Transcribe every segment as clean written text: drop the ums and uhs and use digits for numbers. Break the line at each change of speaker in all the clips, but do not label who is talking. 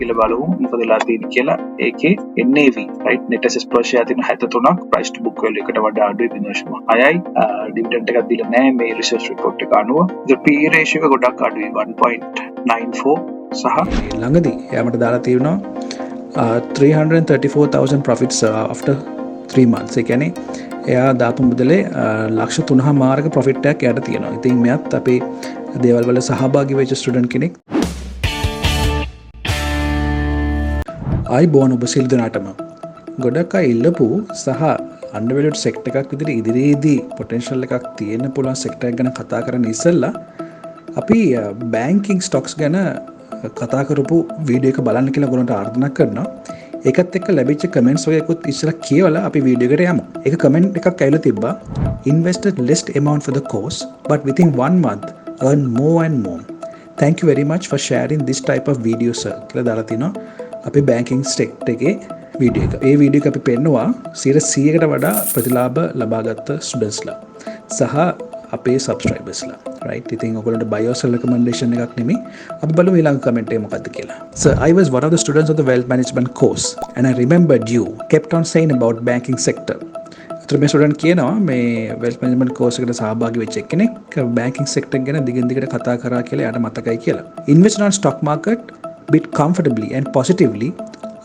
කියලා බලමු මොකද වෙලා තියෙන්නේ කියලා. ඒකේ NAV right net assets per share තියෙන 73ක් price to book value එකට වඩා අඩුයි 0.6යි. dividend එකක් දීලා නැහැ මේ research report එක අනුව. the PE ratio එක ගොඩක් අඩුයි 1.94 සහ
ළඟදී එයාමට දාලා තියෙනවා 334,000 profits after 3 months. ඒ කියන්නේ එයා දාපු මුදලේ ලක්ෂ 3.5ක profit එකක් එයාට තියෙනවා. ඉතින් මෙයත් අපේ දේවල් වල සහභාගී වෙච්ච ස්ටුඩන්ට් කෙනෙක්. ආයිබෝන් ඔබ සියලු දෙනාටම ගොඩක් අය ඉල්ලපු සහ අන්ඩර්වැලියුඩ් සෙක්ටර් එකක් විදිහට ඉදිරියේදී පොටෙන්ෂල් එකක් තියෙන පුළුවන් සෙක්ටර් එක ගැන කතා කරන්න ඉස්සෙල්ලා අපි බැංකින් ස්ටොක්ස් ගැන කතා කරපු වීඩියෝ එක බලන්න කියලා ඔයගොල්ලන්ට ආරාධනා කරනවා. ඒකත් එක්ක ලැබිච්ච කමෙන්ට්ස් වලකුත් ඉස්සලා කියවලා අපි වීඩියෝ එකට යමු. ඒක කමෙන්ට් එකක් ඇවිල්ලා තිබ්බා. invested less amount for the course but within 1 month earn more and more. Thank you very much for sharing this type of video sir. කියලා දාලා තිනවා අපේ බැංකින් සෙක්ටර් එකේ වීඩියෝ එක. ඒ වීඩියෝ එක අපි පෙන්නවා 100%කට වඩා ප්‍රතිලාභ ලබාගත් ස්ටුඩන්ට්ස්ලා සහ අපේ සබ්ස්ක්‍රයිබර්ස්ලා. right ඉතින් ඔයගොල්ලන්ට බයෝසල් රෙකමෙන්ඩේෂන් එකක් නෙමෙයි. අපි බලමු ඊළඟ කමෙන්ට් එක මොකක්ද කියලා. Sir, I was one of the students of the wealth management course and I remembered you kept on saying about banking sector. මේ ස්ටුඩන්ට් කියනවා මේ වෙල්ත් මැනේජ්මන්ට් කෝස් එකට සහභාගී වෙච්ච කෙනෙක් බැංකින් සෙක්ටර් ගැන දිගින් දිගට කතා කරා කියලා එයාට මතකයි කියලා. Invest on stock market bit comfortably and positively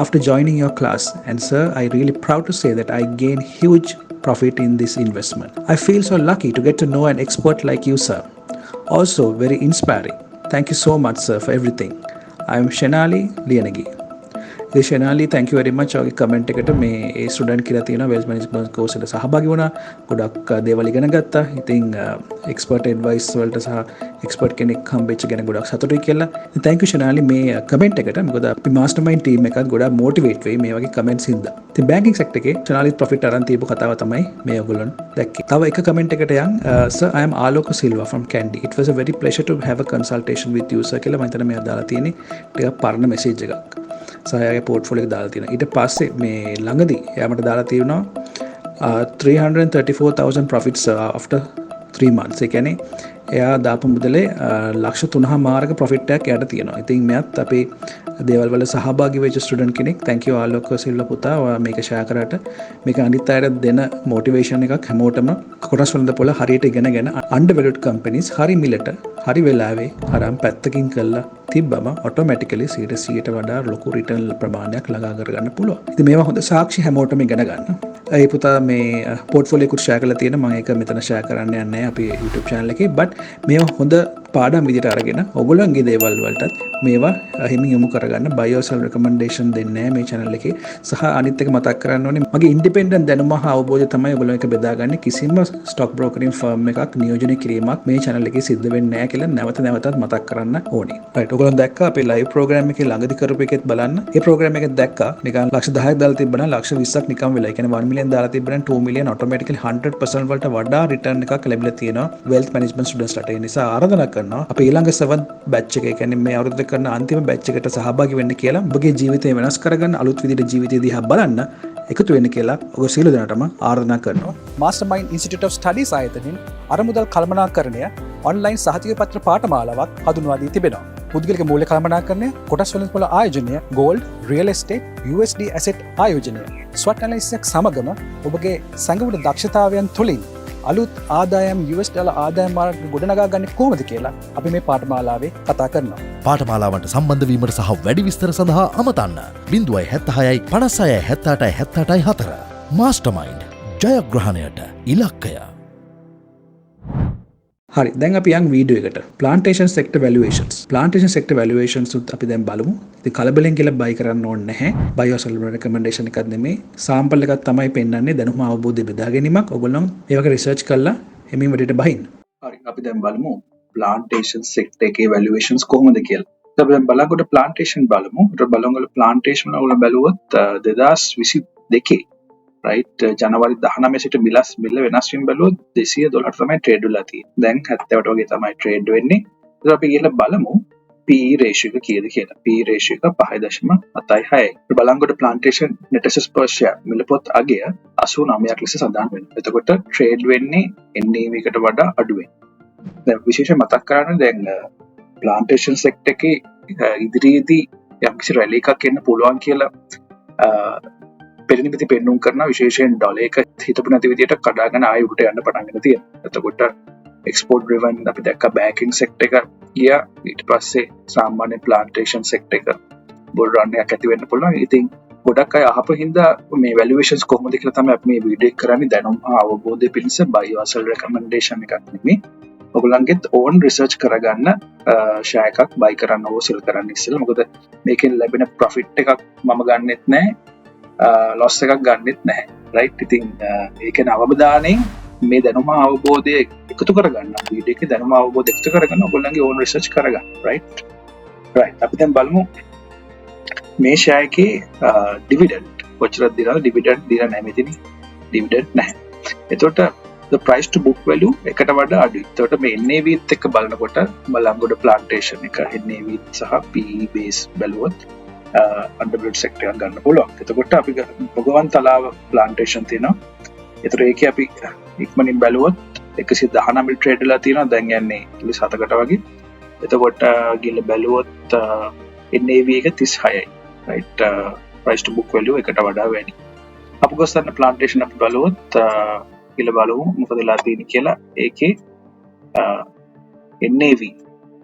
after joining your class and sir I really proud to say that I gained huge profit in this investment. I feel so lucky to get to know an expert like you sir. Also very inspiring. Thank you so much sir for everything. I am Shenali Liyanagi. Shenali thank you very much ඔගේ comment එකට මේ ඒ student කියලා තියෙනවා වෙල්ත් management course එකට සහභාගී වුණා. ගොඩක් දේවල් ඉගෙන ගත්තා. ඉතින් එක්ස්පර්ට් ඇඩ්වයිස් වලට සහ එක්ස්පර්ට් කෙනෙක් හම්බෙච්ච ගැන ගොඩක් සතුටුයි කියලා. ඉතින් thank you ශනාලි මේ කමෙන්ට් එකට. මොකද අපි MasterMind ටීම් එකත් ගොඩක් මොටිවේට් වෙයි මේ වගේ කමෙන්ට්ස් හින්දා. ඉතින් බැංකින් සෙක්ටර් එකේ ශනාලි ප්‍රොෆිට් අරන් තියපු කතාව තමයි මේ ඔයගොල්ලන් දැක්කේ. තව එක කමෙන්ට් එකට යන් sir I am Alok Silva from Kandy. It was a very pleasure to have a consultation with you sir කියලා මම හිතන මේ දාලා තියෙන්නේ ටිකක් පරණ මෙසේජ් එකක්. සහයාගේ පෝර්ට්ෆෝලියෝ එක දාලා තියෙනවා. ඊට පස්සේ මේ ළඟදී එයාමට දාලා තියෙනවා 334,000 profits after 3 months. ඒ කියන්නේ එයා දාපු මුදලේ ලක්ෂ 3.5ක profit එකක් එයාට තියෙනවා. ඉතින් මෙයත් අපේ දේවල් වල සහභාගී වෙච්ච ස්ටුඩන්ට් කෙනෙක්. thank you ආලෝක සිල්වා පුතා. ඔයා මේක ෂෙයා කරාට මේක අනිත් අයට දෙන මොටිවේෂන් එකක් හැමෝටම කොටස් වලින්ද පොළ හරියට ඉගෙනගෙන undervalued companies හරි මිලට හරි වෙලාවේ අරන් පැත්තකින් කරලා තිබ්බම ඔටෝමැටිකලි 100%ට වඩා ලොකු රිටර්න් ප්‍රමාණයක් ළඟා කරගන්න පුළුවන්. ඉතින් මේවා හොඳ සාක්ෂි හැමෝටම ඉගෙන ගන්න. ඒ පුතා මේ පෝර්ට්ෆෝලියෝ එකක් ෂෙයා කරලා තියෙන මම ඒක මෙතන ෂෙයා කරන්න යන්නේ නැහැ අපේ YouTube channel එකේ. but මේවා හොඳ පාඩම් විදිහට අරගෙන ඔයගොල්ලන්ගේ දේවල් වලටත් මේවා හිමින් යොමු කරගන්න බයෝසල් රෙකමෙන්ඩේෂන් දෙන්නේ නැහැ මේ channel එකේ. සහ අනිත් එක මතක් කරන්න ඕනේ මගේ ඉන්ඩිපෙන්ඩන්ට් දැනුම හා අවබෝධය තමයි ඔයගොල්ලෝ එක බෙදාගන්නේ. කිසිම ස්ටොක් බ්‍රෝකරින් ෆර්ම් එකක් නියෝජනය කිරීමක් මේ channel එකේ සිද්ධ වෙන්නේ නැහැ කියලා නැවත නැවතත් මතක් කරන්න ඕනේ. right ඔයගොල්ලෝ දැක්කා අපේ live program එකේ ළඟදී කරපු එකෙත් බලන්න. ඒ program එකෙත් දැක්කා නිකන් ලක්ෂ 10ක් දාලා තිබ්බනම් ලක්ෂ 20ක් නිකන් වෙලා. ඒ කියන්නේ 1 million දාලා තිබ්බනම් 2 million automatically 100% වලට වඩා return එකක් ලැබිලා තියෙනවා wealth management students ලාට. ඒ නිසා ආරාධනා කරනවා අපි ඊළඟ 7th batch එකේ කියන්නේ මේ අවුරුද්ද කරන අන්තිම batch එකට සහභාගී වෙන්න කියලා. ඔබගේ ජීවිතය වෙනස් කරගන්න අලුත් විදිහට ජීවිතය දිහා බලන්න එකතු වෙන්න කියලා ඔබ සියලු දෙනාටම ආරාධනා කරනවා. MasterMind Institute of Studies ආයතනයෙන් අරමුදල් කළමනාකරණය ඔන්ලයින් සහතික පත්‍ර පාඨමාලාවක් හඳුන්වා දී තිබෙනවා. පුද්ගලික මූල්‍ය කළමනාකරණය, කොටස් වලින් පොළ ආයෝජනය, gold, real estate, USD asset ආයෝජනය, SWOT analysis එක සමගම ඔබගේ සංගුණ දක්ෂතාවයන් තුලින් අලුත් ආදායම් US ඩොලර් ආදායම් මාර්ග ගොඩනගා ගන්න කොහොමද කියලා අපි මේ පාඨමාලාවේ කතා කරනවා.
පාඨමාලාවට සම්බන්ධ වීමට සහ වැඩි විස්තර සඳහා අමතන්න 076 56 78 78 4. MasterMind ජයග්‍රහණයට ඉලක්කය.
හරි දැන් අපි යන් වීඩියෝ එකට Plantation sector valuations. Plantation sector valuations උත් අපි දැන් බලමු. ඉතින් කලබලෙන් කියලා buy කරන්න ඕනේ නැහැ. buy or sell recommendation එකක් නෙමෙයි. sample එකක් තමයි පෙන්වන්නේ දැනුම අවබෝධය බෙදා ගැනීමක්. ඔයගොල්ලෝ මේ වගේ research කරලා එමින් වැඩේට බහින්න.
හරි අපි දැන් බලමු Plantation sector එකේ valuations කොහොමද කියලා. අපි දැන් බලනකොට Plantation බලමු. ඒතර බලනකොට Plantation වල බැලුවොත් 2022 right ජනවාරි 19 සිට මිල වෙනස් වීම බැලුවොත් $200 තමයි ට්‍රේඩ් වෙලා තියෙන්නේ. දැන් 70ට වගේ තමයි ට්‍රේඩ් වෙන්නේ. ඒත් අපි ගිහලා බලමු PE ratio එක කීයද කියලා. PE ratio එක 5.76යි. Balangoda Plantation net assets per share මිල පොත් අගය 89ක් ලෙස සඳහන් වෙනවා. එතකොට ට්‍රේඩ් වෙන්නේ NAV එකට වඩා අඩුවෙන්. දැන් විශේෂයෙන් මතක් කරගන්න දැන් Plantation sector එකේ ඉදිරියේදී යම්කිසි රැලි එකක් එන්න පුළුවන් කියලා පෙරනිමිති පෙන්නුම් කරන විශේෂයෙන් ඩොලර් එක හිතපු නැති විදියට කඩාගෙන ආයෙ උඩට යන්න පටන් ගන්න තියෙනවා. එතකොට එක්ස්පෝර්ට් ඩ්‍රිවන් අපි දැක්ක බැංකින් සෙක්ටර් එක ගියා. ඊට පස්සේ සාමාන්‍ය ප්ලාන්ටේෂන් සෙක්ටර් එක බුල් රන් එකක් ඇති වෙන්න පුළුවන්. ඉතින් ගොඩක් අය අහපු හින්දා මේ වැලියුේෂන්ස් කොහොමද කියලා තමයි අපි මේ වීඩියෝ එක කරන්නේ. දැනුම් අවබෝධය පිණිස buy or sell recommendation එකක් නෙමෙයි. ඔයගොල්ලන්ගෙත් ඕන් රිසර්ච් කරගන්න ෂෙයා එකක් buy කරන්න ඕ sell කරන්න ඉස්සෙල්ලා. මොකද මේකෙන් ලැබෙන ප්‍රොෆිට් එකක් මම ගන්නෙත් නැහැ. loss එකක් ගන්නෙත් නැහැ. right? ඉතින් ඒකේ අවබෝධයෙන් මේ දැනුම අවබෝධය එකතු කරගන්න. වීඩියෝ එකේ දැනුම අවබෝධය එකතු කරගන්න ඔයගොල්ලන්ගේ ඕන් රිසර්ච් කරගන්න. right? අපි දැන් බලමු මේ ෂෙයා එකේ ඩිවිඩන්ඩ් කොච්චරද දෙනවද? ඩිවිඩන්ඩ් දීලා නැහැ මෙතන. ඩිවිඩන්ඩ් නැහැ. එතකොට the price to book value එකට වඩා අඩුයි. එතකොට මේ NAV ත් එක්ක බලනකොට බලංගොඩ plantation එක NAV සහ PE base බැලුවොත් undervalued sector එකක් ගන්න පුළුවන්. එතකොට අපි භගවන් තලාව plantation තියෙනවා. ඒතර ඒකේ අපි ඉක්මනින් බැලුවොත් 119 මිල් ට්‍රේඩ් වෙලා තියෙනවා. දැන් යන්නේ 37කට වගේ. එතකොට ගිහලා බැලුවොත් NAV එක 36යි. right? price to book value එකට වඩා වැඩි. අපගොස්සන්න plantation අපි බලුවොත් කියලා බලමු මොකද වෙලා තියෙන්නේ කියලා. ඒකේ NAV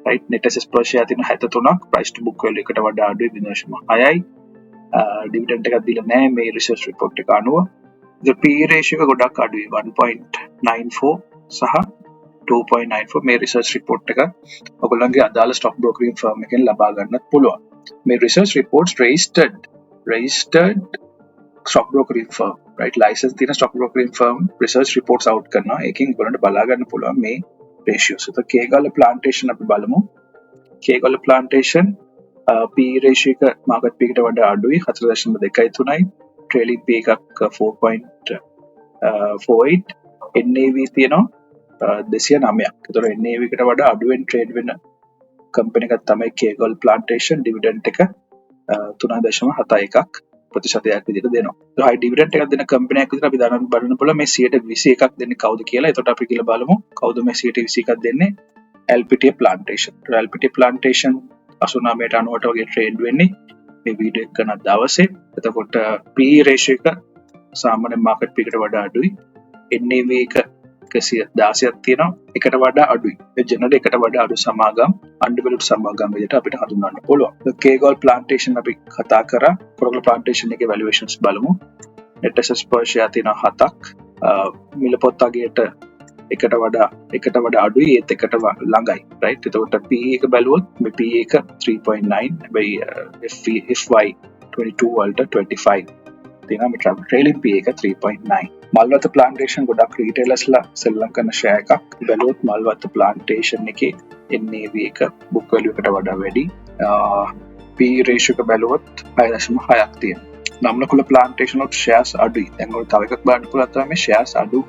right net assets per share තියෙන 73ක් price to book value එකට වඩා අඩුයි 0.6යි. dividend එකක් දීලා නැහැ මේ research report එක අනුව. the PE ratio එක ගොඩක් අඩුයි 1.94 සහ 2.94 මේ research report එක ඔයගොල්ලන්ගේ අදාළ stock brokering firm එකෙන් ලබා ගන්නත් පුළුවන්. මේ research reports registered stock brokering firm right license තියෙන stock brokering firm research reports out කරනවා. ඒකෙන් ඔයගොල්ලන්ට බලා ගන්න පුළුවන් මේ ratios. So කේගල plantation අපි බලමු. කේගල plantation PE ratio එක market peak එකට වඩා අඩුයි 4.23යි. trailing P එකක් 4.48. NAV තියෙනවා 209ක්. ඒතර NAV එකට වඩා අඩුවෙන් trade වෙන company එකක් තමයි කේගල plantation. dividend එක 3.71ක් ප්‍රතිශතයක් විදිහට දෙනවා. ඒ හයි ඩිවිඩන්ඩ් එකක් දෙන කම්පැනි එකක් විතර අපි දැනගන්න බලන්න පුළුවන් මේ 121ක් දෙන්නේ කවුද කියලා. එතකොට අපි කියලා බලමු කවුද මේ 121ක් දෙන්නේ? LPTA Plantation. LPTA Plantation 89ට 90ට වගේ ට්‍රේඩ් වෙන්නේ මේ වීඩියෝ එක කරන දවසේ. එතකොට PE ratio එක සාමාන්‍ය මාකට් peak එකට වඩා අඩුයි. NAV එක 116ක් තියෙනවා. එකට වඩා අඩුයි. ඒ ජෙනරල් එකට වඩා අඩු සමාගම් undervalued සමාගම් විදිහට අපිට හඳුන්වන්න පුළුවන්. කේගල් plantation අපි කතා කරා. කේගල් plantation එකේ valuations බලමු. net assets per share තියෙනවා 7ක්. මිල පොත් අගයට එකට වඩා අඩුයි. ඒත් එකට ළඟයි. right? එතකොට PE එක බැලුවොත් මේ PE එක 3.9. හැබැයි FY 22 වලට 25 තියෙනවා. මේ trailing PE එක 3.9. මල්වත plantation ගොඩක් retailers සෙල්ලම් කරන ෂෙයා එකක්. බැලුවොත් මල්වත plantation එකේ NAV එක book value එකට වඩා වැඩි. PE ratio එක බැලුවොත් 6.6ක් තියෙනවා. නම්නකුල plantation වල shares අඩුයි. දැන් ඔය තව එකක් බලන්න පුළුවන් තමයි මේ shares අඩු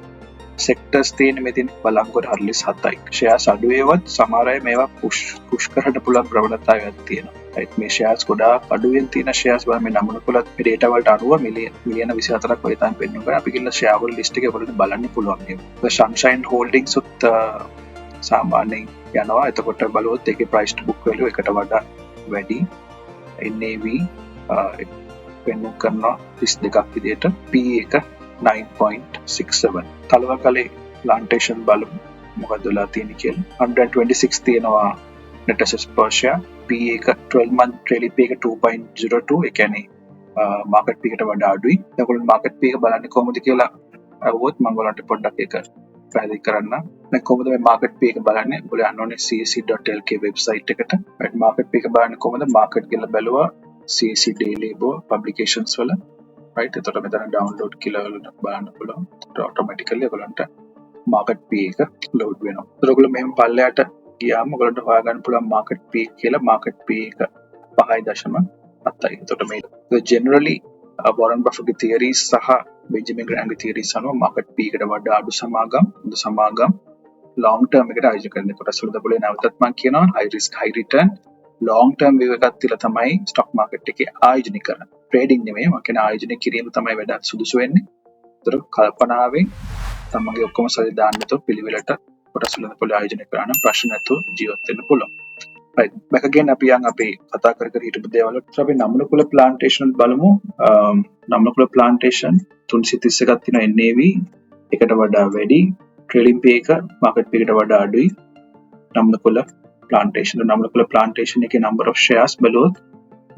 sectors තියෙන මෙතන බලංගොඩ 47යි. shares අඩු ඒවත් සමහර අය මේවා push කරන්න පුළුවන් ප්‍රවණතාවයක් තියෙනවා. right මේ shares ගොඩාක් අඩුවෙන් තියෙන shares වල මේ නම්නකුලත් මේ data වලට අනුව මිලියන 24ක් වගේ තමයි පෙන්වන්න කරා. අපි කියලා share වල list එක වලට බලන්න පුළුවන් මේක. Sunshine Holdings උත් සාමාන්‍යයෙන් යනවා. එතකොට බලුවොත් ඒකේ price to book value එකට වඩා වැඩි. NAV පෙන්වන්න කරනවා 32ක් විදිහට. PE එක 9.67. තලවකලේ plantation බලමු මොකද වෙලා තියෙන්නේ කියලා. 126 තියෙනවා net assets per share. PE එක 12 month trailing P එක 2.02. ඒ කියන්නේ market P එකට වඩා අඩුයි. ඒගොල්ලෝ market P එක බලන්නේ කොහොමද කියලා අහුවොත් මම ඔයාලට පොඩ්ඩක් ඒක පැහැදිලි කරන්න. දැන් කොහොමද මේ market P එක බලන්නේ? ඔයාලා යන්න ඕනේ csc.lk website එකට. right market P එක බලන්නේ කොහොමද? market කියලා බැලුවා CAC daily publications වල. right එතකොට මෙතන download කියලා බලන්න පුළුවන්. automatically ඔයගලන්ට market P එක load වෙනවා. ඒතර ඔයගොල්ලෝ මෙහෙම පල්ලයට ගියාම ඔයගලන්ට හොයාගන්න පුළුවන් market P කියලා. market P එක 5.7යි. එතකොට මේ generally Warren Buffett ගේ theories සහ Benjamin Graham ගේ theories අනුව market P එකට වඩා අඩු සමාගම් long term එකට ආයෝජනය කරන කොටස් වල දබලේ නැවතත් මම කියනවා high risk high return long term view එකක් තියලා තමයි stock market එකේ ආයෝජනය කරන්නේ. trading නෙමෙයි මම කියන ආයෝජනය කිරීම තමයි වැඩක් සුදුසු වෙන්නේ. ඒතර කල්පනාවෙන් තමන්ගේ ඔක්කොම සල්ලි දාන්න නැතුව පිළිවෙලට කොටස් වල පොළ ආයෝජනය කරන ප්‍රශ්න නැතුව ජීවත් වෙන්න පුළුවන්. right back again අපි යන් අපේ කතා කර හිටපු දේවල් වලට අපි නම්නකුල plantation බලමු. නම්නකුල plantation 331ක් තියෙන NAV එකට වඩා වැඩි, trailing pay එක market pay එකට වඩා අඩුයි. නම්නකුල plantation එකේ number of shares බලුවොත්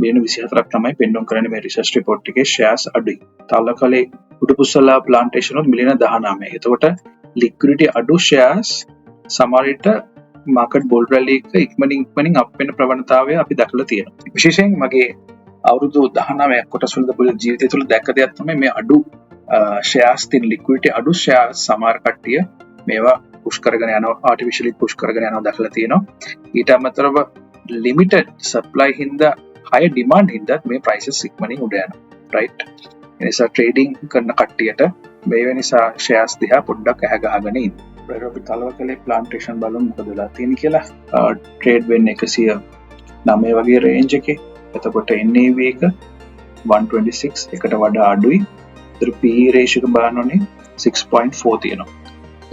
මිලියන 24ක් තමයි පෙන්වන්න කරන්නේ මේ research report එකේ shares අඩුයි. තාලකලේ උඩුපුස්සලා plantation වල මිලියන 19. එතකොට liquidity අඩු shares සමහරවිට market bull rally එක ඉක්මනින් up වෙන ප්‍රවණතාවය අපි දැකලා තියෙනවා. විශේෂයෙන් මගේ අවුරුදු 19ක් කොටස් වල පුළ ජීවිතය තුළ දැක්ක දෙයක් තමයි මේ අඩු shares තියෙන liquidity අඩු shares සමහර කට්ටිය මේවා push කරගෙන යනවා, artificially push කරගෙන යනවා දැකලා තියෙනවා. ඊට අමතරව limited supply හින්දා high demand හින්දා මේ prices ඉක්මනින් උඩ යනවා. right? ඒ නිසා trading කරන කට්ටියට මේ වෙනසා shares දිහා පොඩ්ඩක් ඇහ ගහගෙන ඉන්න. අපි තලවකලේ plantation බලමු මොකද වෙලා තියෙන්නේ කියලා. trade වෙන්නේ 109 වගේ range එකේ. එතකොට NAV එක 126 එකට වඩා අඩුයි. ඒතර PE ratio එක බලනෝනේ 6.4 තියෙනවා.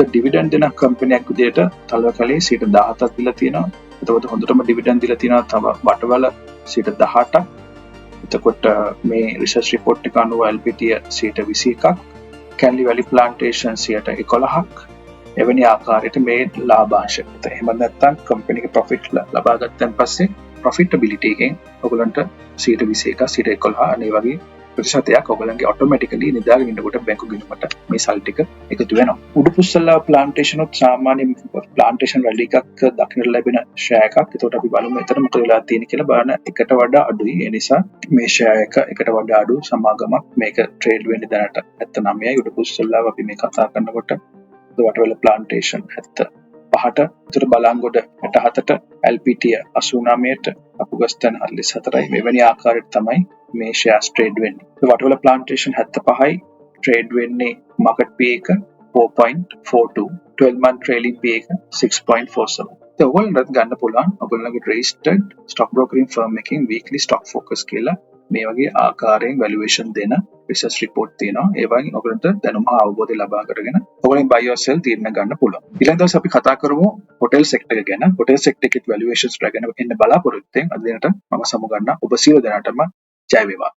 ඒ dividend දෙන company එකක් විදිහට තලවකලේ 17ක් දීලා තියෙනවා. එතකොට හොඳටම dividend දීලා තියෙනවා තව වටවල 18ක්. එතකොට මේ research report එක අනුව LPT 21ක්, Canley Valley Plantation 11ක්. එවැනි ආකාරයට මේ ලාභාංශ. එහෙම නැත්නම් company එකේ profit ලබා ගත්තන් පස්සේ profitability එකෙන් ඔයගලන්ට 21ක 11 අනේ වගේ ප්‍රතිශතයක් ඔයගලන්ගේ automatically නිදාගෙන ඉන්නකොට බැංකු ගිණුමට මේ සල්ලි ටික එකතු වෙනවා. උඩුපුස්සලා plantation උත් සාමාන්‍ය plantation rally එකක් දක්නට ලැබෙන share එකක්. ඒකට අපි බලමු එතන මොකද වෙලා තියෙන්නේ කියලා බලන එකට වඩා අඩුයි. ඒ නිසා මේ share එක එකට වඩා අඩු සමාගමක් මේක trade වෙන්නේ දැනට 79යි. උඩුපුස්සලාව අපි මේ කතා කරනකොට වටවල plantation 75ට, උතුරු බලංගොඩ 67ට, LPT 89ට, අපුගස්තන් 44යි. මෙවැනි ආකාරයට තමයි මේ shares trade වෙන්නේ. වටවල plantation 75යි trade වෙන්නේ market pay එක 4.42, 12 month trailing pay එක 6.47. ඔයගොල්ලන්ට ගන්න පුළුවන් ඔයගොල්ලන්ගේ registered stock brokering firm එකකින් weekly stock focus කියලා මේ වගේ ආකාරයෙන් valuation දෙන research report තියෙනවා. ඒ වගේ ඔයගොල්ලන්ට දැනුම අවබෝධය ලබා කරගෙන ඔයගොල්ලන් buy or sell තීරණ ගන්න පුළුවන්. ඊළඟ දවසේ අපි කතා කරමු hotel sector එක ගැන. hotel sector එකේ valuations රැගෙන එන්න බලාපොරොත්තු වෙන අද දිනට මම සමු ගන්න ඔබ සියලු දෙනාටම ජය වේවා.